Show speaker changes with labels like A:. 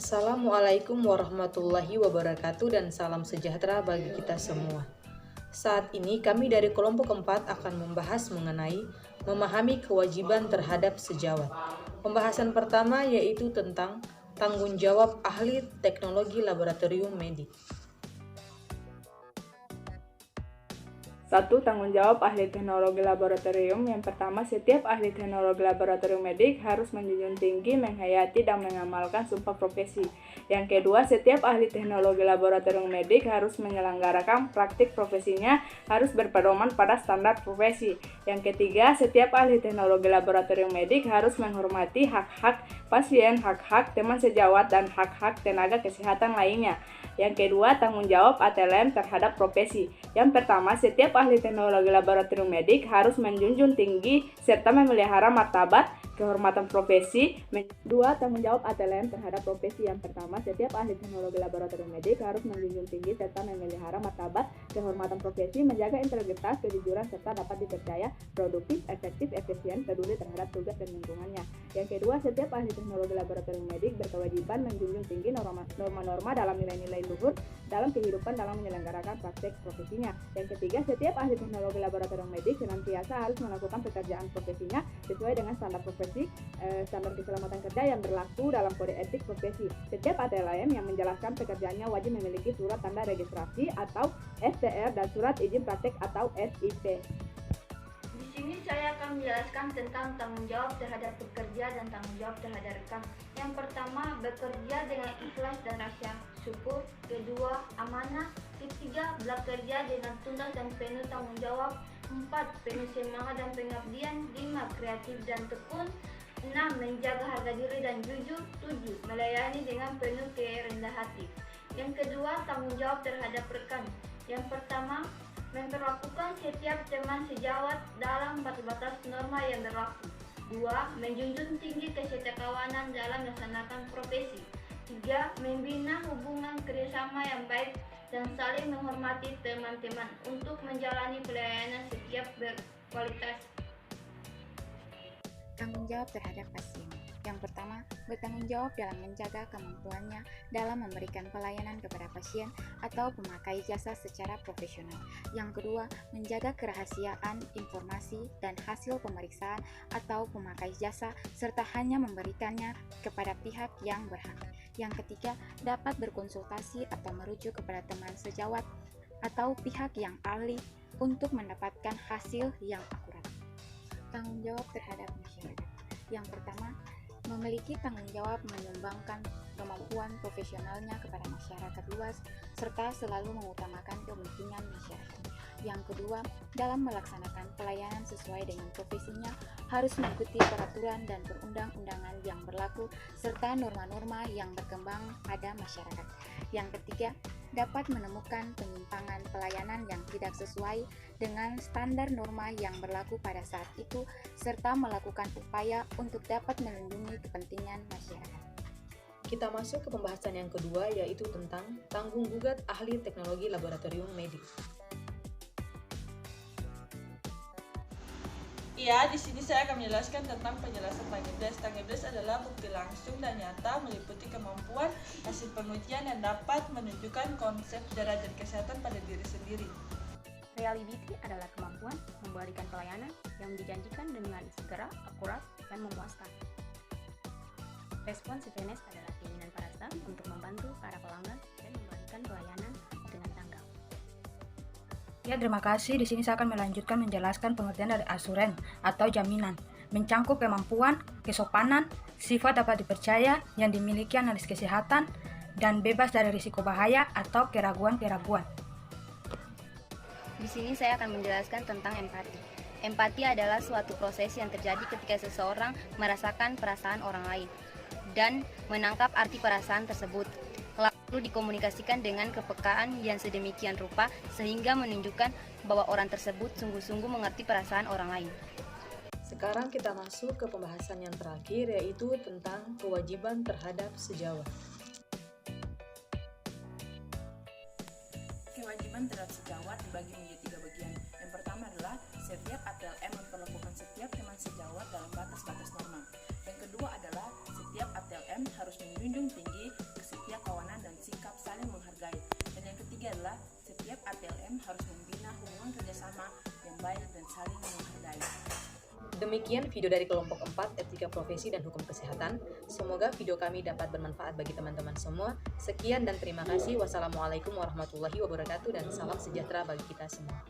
A: Assalamualaikum warahmatullahi wabarakatuh dan salam sejahtera bagi kita semua. Saat ini kami dari kelompok 4 akan membahas mengenai memahami kewajiban terhadap sejawat. Pembahasan pertama yaitu tentang tanggung jawab ahli teknologi laboratorium medik.
B: 1. Tanggung jawab ahli teknologi laboratorium. Yang pertama, setiap ahli teknologi laboratorium medik harus menjunjung tinggi, menghayati, dan mengamalkan sumpah profesi. Yang kedua, setiap ahli teknologi laboratorium medik harus menyelenggarakan praktik profesinya, harus berpedoman pada standar profesi. Yang ketiga, setiap ahli teknologi laboratorium medik harus menghormati hak-hak pasien, hak-hak teman sejawat, dan hak-hak tenaga kesehatan lainnya. Yang kedua, tanggung jawab ATLM terhadap profesi. Yang pertama, setiap ahli teknologi laboratorium medik harus menjunjung tinggi serta memelihara martabat kehormatan profesi. Dua, tanggung jawab ATLM terhadap profesi. Yang pertama, setiap ahli teknologi laboratorium medik harus menjunjung tinggi serta memelihara martabat kehormatan profesi, menjaga integritas, kejujuran, serta dapat dipercaya, produktif, efektif, efisien, peduli terhadap tugas dan lingkungannya. Yang kedua, setiap ahli teknologi laboratorium medik berkewajiban menjunjung tinggi norma-norma dalam nilai-nilai luhur dalam kehidupan dalam menyelenggarakan praktek profesinya. Yang ketiga, setiap ahli teknologi laboratorium medik senantiasa harus melakukan pekerjaan profesinya sesuai dengan standar profesi, standar keselamatan kerja yang berlaku dalam kode etik profesi. Setiap ATLM yang menjalankan pekerjaannya wajib memiliki surat tanda registrasi atau STR dan surat izin praktek atau SIP.
C: Di sini saya akan menjelaskan tentang tanggung jawab terhadap pekerja dan tanggung jawab terhadap rekan. Yang pertama, bekerja dengan ikhlas dan rasa syukur. Kedua, amanah. Ketiga, bekerja dengan tuntas dan penuh tanggung jawab. 4. Penuh semangat dan pengabdian. 5. Kreatif dan tekun. 6. Menjaga harga diri dan jujur. 7. Melayani dengan penuh kerendah hati. Yang kedua, tanggung jawab terhadap rekan. Yang pertama, memperlakukan setiap teman sejawat dalam batas norma yang berlaku. 2. Menjunjung tinggi kesetakawanan dalam melaksanakan profesi. 3. Membina hubungan kerjasama yang baik dan saling menghormati teman-teman untuk menjalani pelayanan setiap berkualitas.
D: Tanggung jawab terhadap pasien. Yang pertama, bertanggung jawab dalam menjaga kemampuannya dalam memberikan pelayanan kepada pasien atau pemakai jasa secara profesional. Yang kedua, menjaga kerahasiaan informasi dan hasil pemeriksaan atau pemakai jasa serta hanya memberikannya kepada pihak yang berhak. Yang ketiga, dapat berkonsultasi atau merujuk kepada teman sejawat atau pihak yang ahli untuk mendapatkan hasil yang akurat. Tanggung jawab terhadap masyarakat. Yang pertama, memiliki tanggung jawab menyumbangkan kemampuan profesionalnya kepada masyarakat luas serta selalu mengutamakan kepentingan masyarakat. Yang kedua, dalam melaksanakan pelayanan sesuai dengan profesinya harus mengikuti peraturan dan perundang-undangan yang berlaku serta norma-norma yang berkembang pada masyarakat. Yang ketiga, dapat menemukan penyimpangan pelayanan yang tidak sesuai dengan standar norma yang berlaku pada saat itu, serta melakukan upaya untuk dapat melindungi kepentingan masyarakat.
A: Kita masuk ke pembahasan yang kedua yaitu tentang tanggung gugat ahli teknologi laboratorium medik.
E: Di sini saya akan menjelaskan tentang penjelasan Tangebles. Tangebles adalah bukti langsung dan nyata meliputi kemampuan, hasil pengujian yang dapat menunjukkan konsep derajat kesehatan pada diri sendiri.
F: Reliability adalah kemampuan memberikan pelayanan yang dijanjikan dengan segera, akurat, dan memuaskan. Responsiveness adalah keinginan para staff untuk membantu para pelanggan dan memberikan pelayanan dengan tanggap.
G: Ya, terima kasih. Di sini saya akan melanjutkan menjelaskan pengertian dari asuren atau jaminan. Mencangkup kemampuan, kesopanan, sifat dapat dipercaya yang dimiliki analis kesehatan, dan bebas dari risiko bahaya atau keraguan-keraguan.
F: Di sini saya akan menjelaskan tentang empati. Empati adalah suatu proses yang terjadi ketika seseorang merasakan perasaan orang lain dan menangkap arti perasaan tersebut. Lalu dikomunikasikan dengan kepekaan yang sedemikian rupa sehingga menunjukkan bahwa orang tersebut sungguh-sungguh mengerti perasaan orang lain.
A: Sekarang kita masuk ke pembahasan yang terakhir yaitu tentang kewajiban terhadap sejawat.
B: Kewajiban terhadap sejawat dibagi menjadi 3 bagian. Yang pertama adalah setiap ATLM memperlakukan setiap teman sejawat dalam batas-batas norma. Yang kedua adalah setiap ATLM harus menjunjung tinggi
H: baik dan saling menghargai.
A: Demikian video dari kelompok 4 Etika Profesi dan Hukum Kesehatan. Semoga video kami dapat bermanfaat bagi teman-teman semua. Sekian dan terima kasih. Wassalamualaikum warahmatullahi wabarakatuh dan salam sejahtera bagi kita semua.